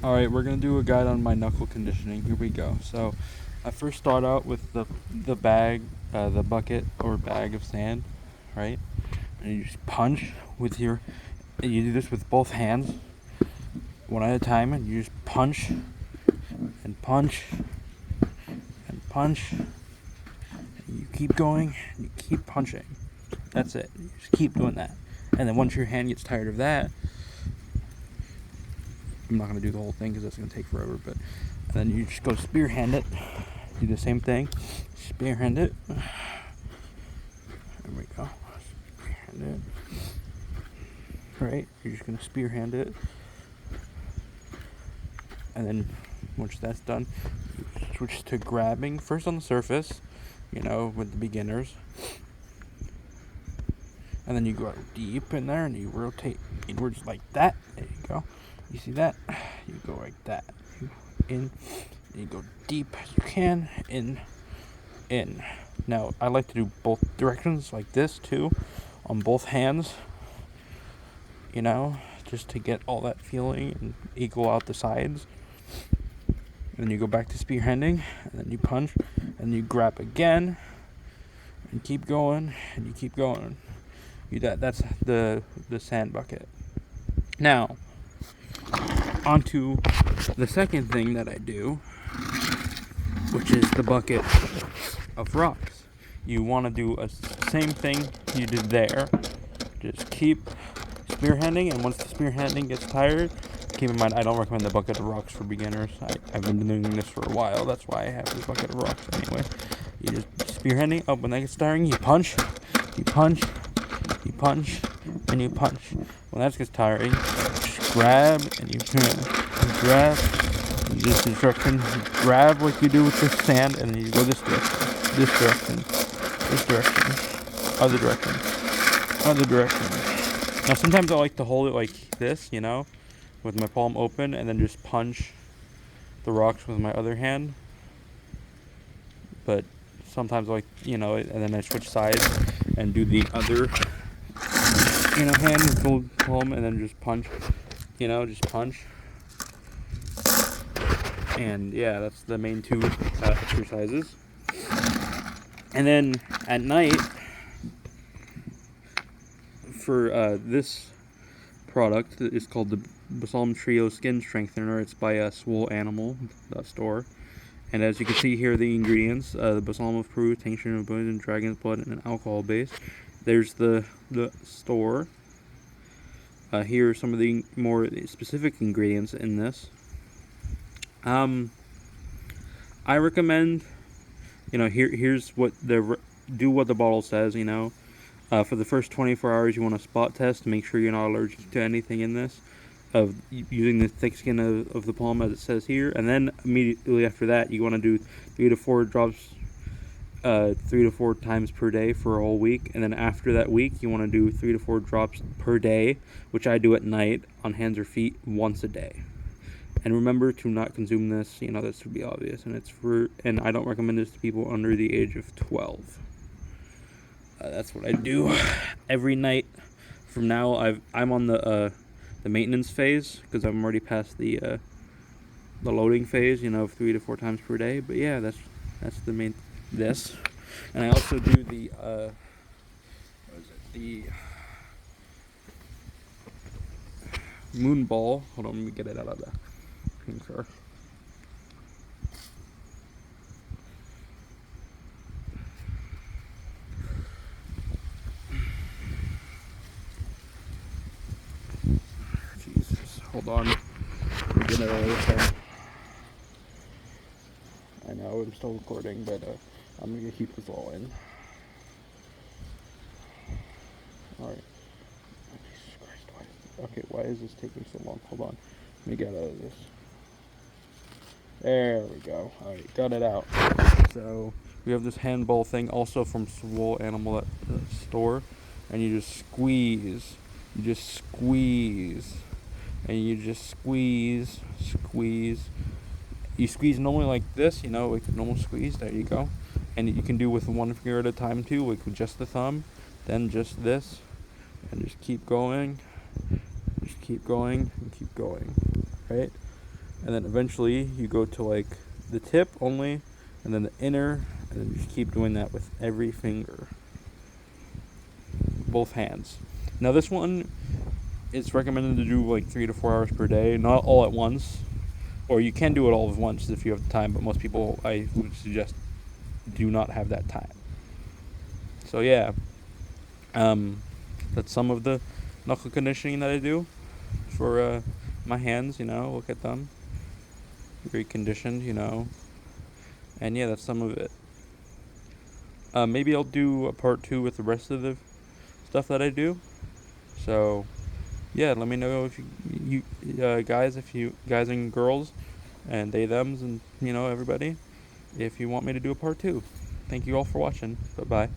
Alright, we're going to do a guide on my knuckle conditioning. Here we go. So, I first start out with the bag, the bucket or bag of sand, right? And you just punch with your, and you do this with both hands, one at a time, and you just punch, and punch, and punch, and you keep going, and you keep punching. That's it. You just keep doing that. And then once your hand gets tired of that, I'm not going to do the whole thing because that's going to take forever, but and then you just go spearhand it. Do the same thing. Spearhand it. There we go. Spearhand it. Right? You're just going to spearhand it. And then once that's done, you switch to grabbing first on the surface, with the beginners. And then you go deep in there and you rotate inwards like that. There you go. You see that? You go like that. In. And you go deep as you can. In. Now, I like to do both directions like this too. On both hands. Just to get all that feeling and equal out the sides. And then you go back to spearhanding. And then you punch. And you grab again. And keep going. And you keep going. That's the sand bucket. Now, onto the second thing that I do, which is the bucket of rocks. You want to do a same thing you did there. Just keep spearhanding, and once the spearhanding gets tired, keep in mind I don't recommend the bucket of rocks for beginners. I've been doing this for a while. That's why I have this bucket of rocks anyway. You just spearhanding. Oh, when that gets tiring, you punch, you punch, you punch, and you punch. When that gets tiring, just grab and you grab in this direction. You grab like you do with the sand, and then you go this direction, this direction, this direction, other direction, other direction. Now sometimes I like to hold it like this, with my palm open, and then just punch the rocks with my other hand. But sometimes I like, and then I switch sides and do the other hand with the palm, and then just punch, just punch. And yeah, that's the main two exercises. And then at night, for this product, it's called the Balsam Trio Skin Strengthener. It's by Swole Animal store. And as you can see here, the ingredients: the balsam of Peru, tincture of bones and dragon's blood, and an alcohol base. There's the store. Here are some of the more specific ingredients in this. I recommend, here's what do what the bottle says. For the first 24 hours, you want to spot test to make sure you're not allergic to anything in this. Of using the thick skin of the palm as it says here, and then immediately after that, you want to do 3 to 4 drops, 3 to 4 times per day for a whole week, and then after that week, you want to do 3 to 4 drops per day, which I do at night on hands or feet once a day. And remember to not consume this. This would be obvious, and I don't recommend this to people under the age of 12. That's what I do every night. From now, I'm on the maintenance phase because I'm already past the loading phase, of 3 to 4 times per day. But yeah, that's the main this. And I also do the moon ball. Hold on, let me get it out of the car. Jesus, hold on. Let me get it out of the car. I know I'm still recording, but I'm gonna keep this all in. Alright. Jesus Christ, why is this taking so long? Hold on. Let me get out of this. There we go. Alright, got it out. So, we have this handball thing also from Swole Animal at the store. And you just squeeze. You just squeeze. And you just squeeze. You squeeze normally like this, like a normal squeeze. There you go. And you can do with one finger at a time too, like with just the thumb. Then just this. And just keep going. Just keep going and keep going. Right? and then eventually you go to like the tip only, and then the inner, and then you just keep doing that with every finger, both hands. Now this one, it's recommended to do like 3 to 4 hours per day, not all at once, or you can do it all at once if you have the time, but most people, I would suggest, do not have that time. So yeah, that's some of the knuckle conditioning that I do for my hands. Look at them, very conditioned. And yeah, that's some of it. Maybe I'll do a part 2 with the rest of the stuff that I do. So yeah, let me know if you guys, if you guys and girls, and they thems, and everybody, if you want me to do a part 2. Thank you all for watching. Bye bye.